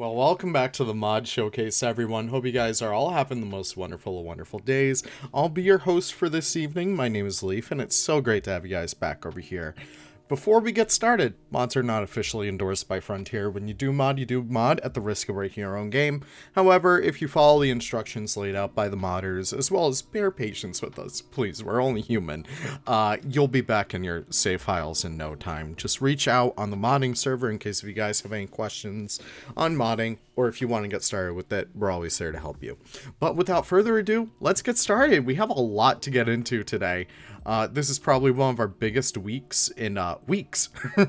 Well, welcome back to the Mod Showcase, everyone. Hope you guys are all having the most wonderful days. I'll be your host for this evening. My name is Leaf, and it's so great to have you guys back over here. Before we get started, mods are not officially endorsed by Frontier. When you do mod at the risk of breaking your own game. However, if you follow the instructions laid out by the modders, as well as bear patience with us, please, we're only human, you'll be back in your save files in no time. Just reach out on the modding server in case if you guys have any questions on modding, or if you want to get started with it, we're always there to help you. But without further ado, let's get started. We have a lot to get into today. This is probably one of our biggest weeks in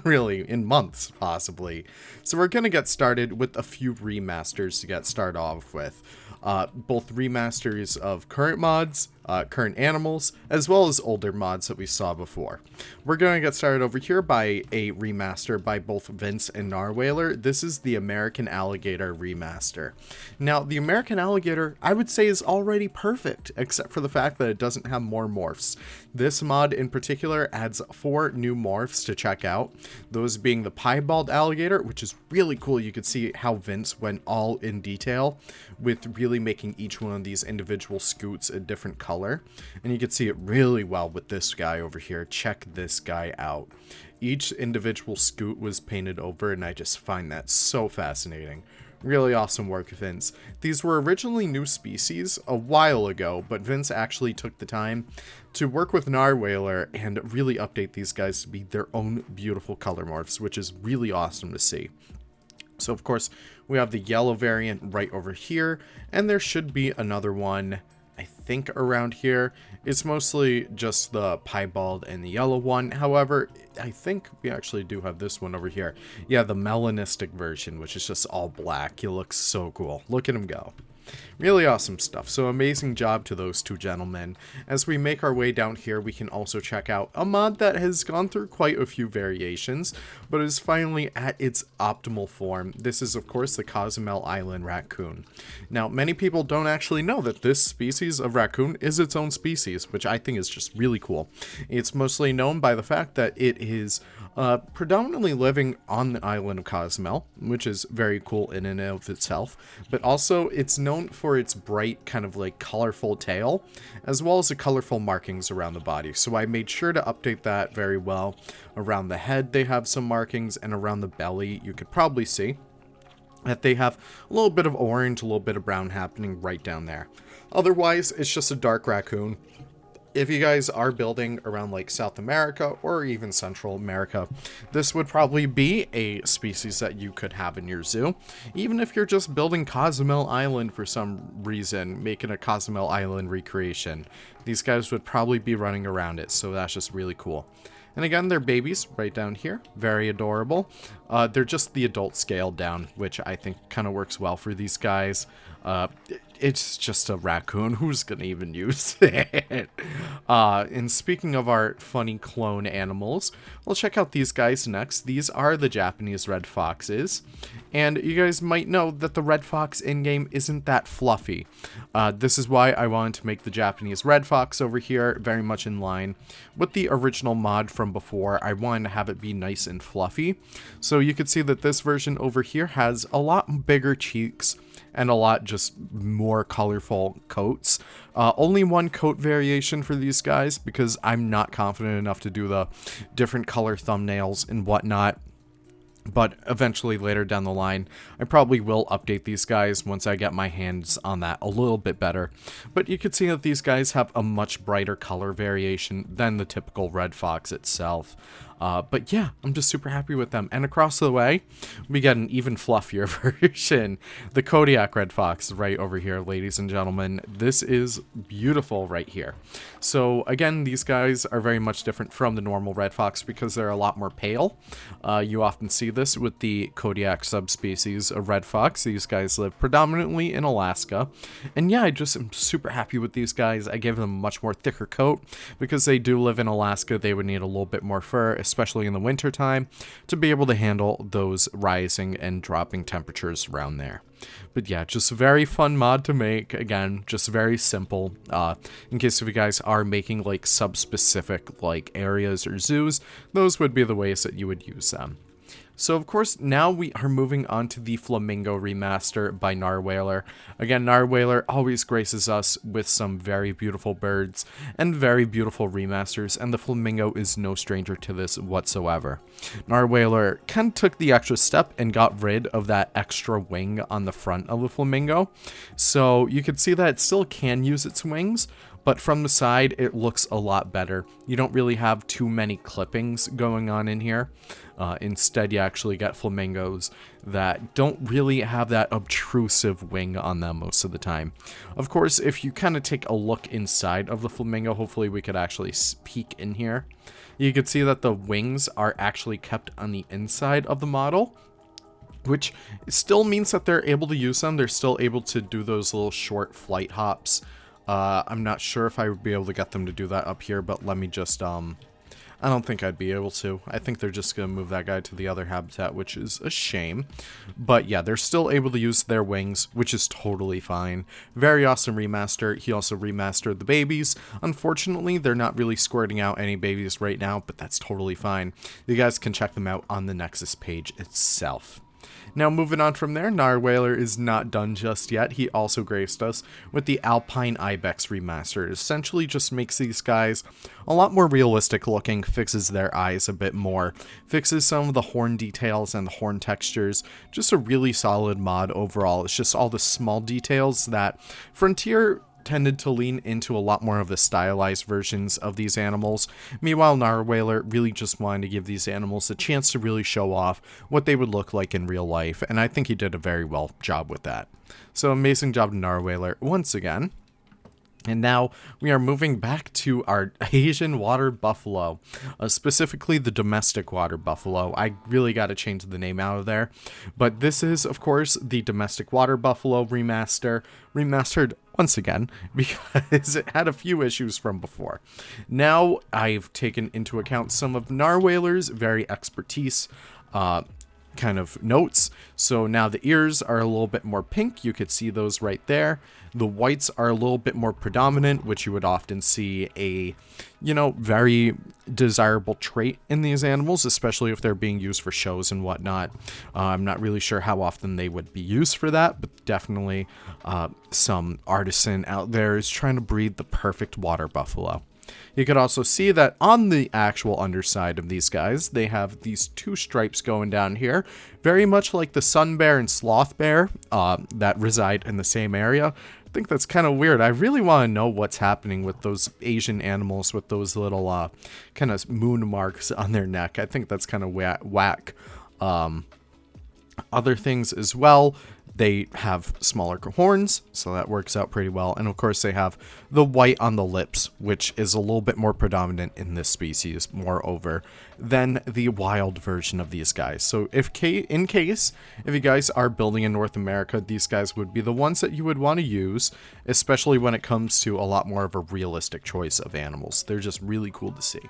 really, in months, possibly. So we're going to get started with a few remasters to get started off with. Both remasters of current mods, current animals, as well as older mods that we saw before. We're going to get started over here by a remaster by both Vince and Narwhaler. This is the American Alligator remaster. Now, the American Alligator, I would say, is already perfect, except for the fact that it doesn't have more morphs. This mod in particular adds 4 new morphs to check out, those being the piebald alligator, which is really cool. You could see how Vince went all in detail with really making each one of these individual scoots a different color, and you can see it really well with this guy over here. Check this guy out. Each individual scoot was painted over, and I just find that so fascinating. Really awesome work, Vince. These were originally new species a while ago, but Vince actually took the time to work with Narwhaler and really update these guys to be their own beautiful color morphs, which is really awesome to see. So, of course, we have the yellow variant right over here, and there should be another one, I think, around here. It's mostly just the piebald and the yellow one. However, I think we actually do have this one over here. Yeah, the melanistic version, which is just all black. He looks so cool. Look at him go. Really awesome stuff. So amazing job to those two gentlemen. As we make our way down here, we can also check out a mod that has gone through quite a few variations, but is finally at its optimal form. This is, of course, the Cozumel Island raccoon. Now, many people don't actually know that this species of raccoon is its own species, which I think is just really cool. It's mostly known by the fact that it is predominantly living on the island of Cozumel, which is very cool in and of itself, but also it's known for its bright, kind of like colorful tail, as well as the colorful markings around the body. So I made sure to update that very well. Around the head they have some markings, and around the belly you could probably see that they have a little bit of orange, a little bit of brown happening right down there. Otherwise, it's just a dark raccoon. If you guys are building around like South America or even Central America, this would probably be a species that you could have in your zoo. Even if you're just building Cozumel Island for some reason, making a Cozumel Island recreation, these guys would probably be running around it, so that's just really cool. And again, they're babies right down here. Very adorable. They're just the adult scaled down, which I think kind of works well for these guys. It's just a raccoon. Who's going to even use it? And speaking of our funny clone animals, we'll check out these guys next. These are the Japanese red foxes. And you guys might know that the red fox in-game isn't that fluffy. This is why I wanted to make the Japanese red fox over here very much in line with the original mod from before. I wanted to have it be nice and fluffy. So you can see that this version over here has a lot bigger cheeks and a lot just more colorful coats. Only one coat variation for these guys because I'm not confident enough to do the different color thumbnails and whatnot. But eventually later down the line, I probably will update these guys once I get my hands on that a little bit better. But you can see that these guys have a much brighter color variation than the typical red fox itself. But yeah, I'm just super happy with them. And across the way, we get an even fluffier version. The Kodiak Red Fox right over here, ladies and gentlemen. This is beautiful right here. So again, these guys are very much different from the normal Red Fox because they're a lot more pale. You often see this with the Kodiak subspecies of Red Fox. These guys live predominantly in Alaska. And yeah, I just am super happy with these guys. I gave them a much more thicker coat because they do live in Alaska. They would need a little bit more fur, especially in the winter time, to be able to handle those rising and dropping temperatures around there. But yeah, just a very fun mod to make. Again, just very simple. In case if you guys are making like sub-specific like areas or zoos, those would be the ways that you would use them. So of course, now we are moving on to the Flamingo remaster by Narwhaler. Again, Narwhaler always graces us with some very beautiful birds and very beautiful remasters, and the Flamingo is no stranger to this whatsoever. Narwhaler kind of took the extra step and got rid of that extra wing on the front of the Flamingo. So you can see that it still can use its wings, but from the side, it looks a lot better. You don't really have too many clippings going on in here. Instead, you actually get flamingos that don't really have that obtrusive wing on them most of the time. Of course, if you kind of take a look inside of the flamingo, hopefully we could actually peek in here. You can see that the wings are actually kept on the inside of the model, which still means that they're able to use them. They're still able to do those little short flight hops. I'm not sure if I would be able to get them to do that up here, but let me just, I don't think I'd be able to. I think they're just going to move that guy to the other habitat, which is a shame. But yeah, they're still able to use their wings, which is totally fine. Very awesome remaster. He also remastered the babies. Unfortunately, they're not really squirting out any babies right now, but that's totally fine. You guys can check them out on the Nexus page itself. Now, moving on from there, Narwhaler is not done just yet. He also graced us with the Alpine Ibex remaster. It essentially just makes these guys a lot more realistic looking, fixes their eyes a bit more, fixes some of the horn details and the horn textures. Just a really solid mod overall. It's just all the small details that Frontier tended to lean into a lot more of the stylized versions of these animals. Meanwhile, Narwhaler really just wanted to give these animals a chance to really show off what they would look like in real life, and I think he did a very well job with that. So amazing job to Narwhaler once again. And now we are moving back to our Asian water buffalo, specifically the domestic water buffalo. I really got to change the name out of there. But this is, of course, the domestic water buffalo remastered once again because it had a few issues from before. Now I've taken into account some of Narwhaler's very expertise kind of notes. So now the ears are a little bit more pink. You could see those right there. The whites are a little bit more predominant, which you would often see a, very desirable trait in these animals, especially if they're being used for shows and whatnot. I'm not really sure how often they would be used for that, but definitely some artisan out there is trying to breed the perfect water buffalo. You could also see that on the actual underside of these guys, they have these two stripes going down here, very much like the sun bear and sloth bear that reside in the same area. I think that's kind of weird. I really want to know what's happening with those Asian animals with those little kind of moon marks on their neck. I think that's kind of whack. Other things as well. They have smaller horns, so that works out pretty well. And of course, they have the white on the lips, which is a little bit more predominant in this species, moreover, than the wild version of these guys. So if you guys are building in North America, these guys would be the ones that you would want to use, especially when it comes to a lot more of a realistic choice of animals. They're just really cool to see.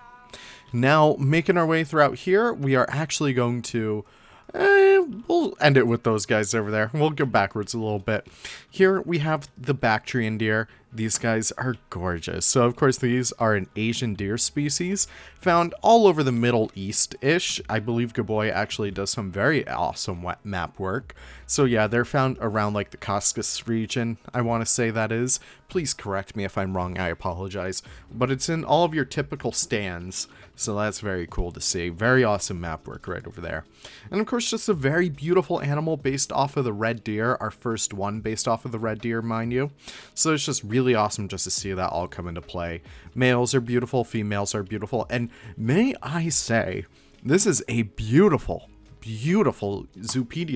Now, making our way throughout here, we are actually going to we'll end it with those guys over there. We'll go backwards a little bit. Here we have the Bactrian deer. These guys are gorgeous. So, of course, these are an Asian deer species found all over the Middle East-ish. I believe Gaboy actually does some very awesome map work. So, yeah, they're found around, like, the Caucasus region, I want to say that is. Please correct me if I'm wrong, I apologize. But it's in all of your typical stands, so that's very cool to see. Very awesome map work right over there. And, of course, just a very beautiful animal based off of the red deer. Our first one based off of the red deer, mind you. So, it's just really awesome just to see that all come into play. Males are beautiful, females are beautiful, and may I say, this is a beautiful Zoopedia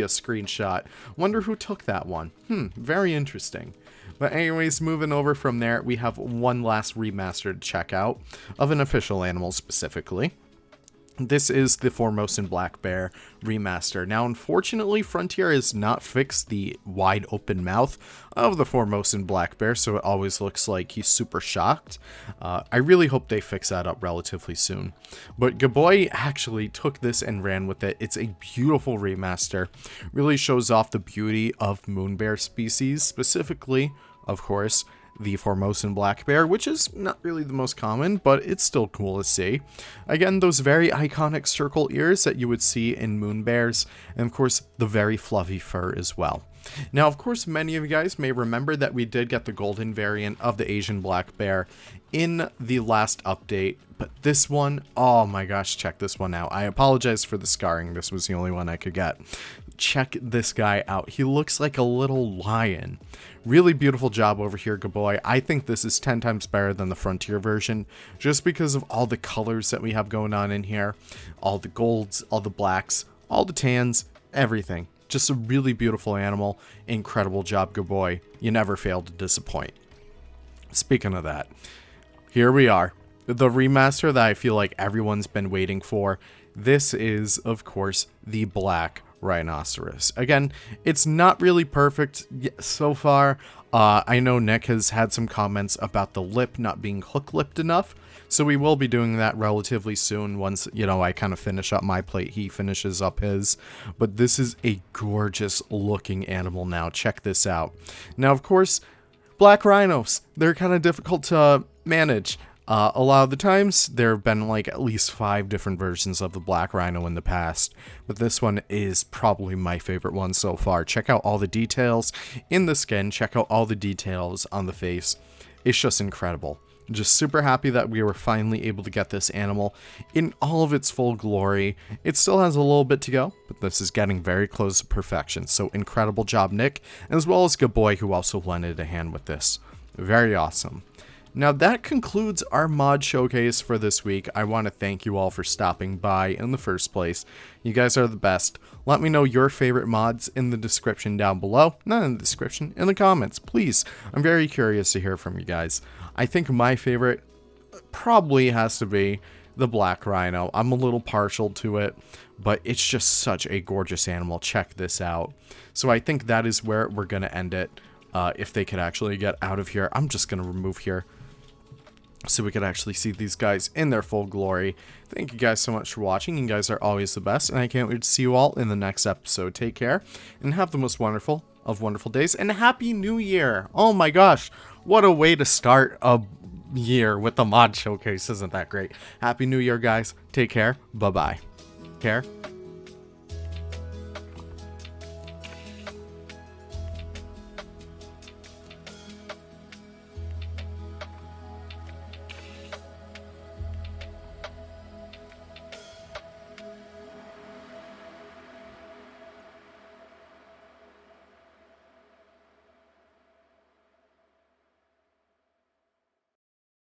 screenshot. Wonder who took that one. Very interesting. But anyways, moving over from there, we have one last remaster to check out of an official animal specifically. This is the Formosan black bear remaster. Now, unfortunately, Frontier has not fixed the wide open mouth of the Formosan black bear, so it always looks like he's super shocked. I really hope they fix that up relatively soon. But Gaboy actually took this and ran with it. It's a beautiful remaster. Really shows off the beauty of moon bear species, specifically, of course, the Formosan black bear, which is not really the most common, but it's still cool to see. Again, those very iconic circle ears that you would see in moon bears, and of course, the very fluffy fur as well. Now, of course, many of you guys may remember that we did get the golden variant of the Asian black bear in the last update, but this one, oh my gosh, check this one out. I apologize for the scarring. This was the only one I could get. Check this guy out. He looks like a little lion. Really beautiful job over here, good boy. I think this is 10 times better than the Frontier version, just because of all the colors that we have going on in here. All the golds, all the blacks, all the tans, everything. Just a really beautiful animal. Incredible job, good boy. You never fail to disappoint. Speaking of that, here we are. The remaster that I feel like everyone's been waiting for. This is, of course, the black rhinoceros. Again, it's not really perfect so far. I know Nick has had some comments about the lip not being hook-lipped enough, so we will be doing that relatively soon once, you know, I kind of finish up my plate, he finishes up his. But this is a gorgeous looking animal now. Check this out. Now, of course, black rhinos, they're kind of difficult to manage. A lot of the times, there have been like at least 5 different versions of the black rhino in the past, but this one is probably my favorite one so far. Check out all the details in the skin, check out all the details on the face. It's just incredible. Just super happy that we were finally able to get this animal in all of its full glory. It still has a little bit to go, but this is getting very close to perfection. So incredible job, Nick, as well as good boy who also lended a hand with this. Very awesome. Now that concludes our mod showcase for this week. I want to thank you all for stopping by in the first place. You guys are the best. Let me know your favorite mods in the description down below. Not in the description, in the comments, please. I'm very curious to hear from you guys. I think my favorite probably has to be the black rhino. I'm a little partial to it, but it's just such a gorgeous animal. Check this out. So I think that is where we're going to end it. If they could actually get out of here, I'm just going to remove here, so we could actually see these guys in their full glory. Thank you guys so much for watching. You guys are always the best, and I can't wait to see you all in the next episode. Take care, and have the most wonderful of wonderful days, and Happy New Year! Oh my gosh, what a way to start a year with the mod showcase. Isn't that great? Happy New Year, guys. Take care. Bye-bye. Care.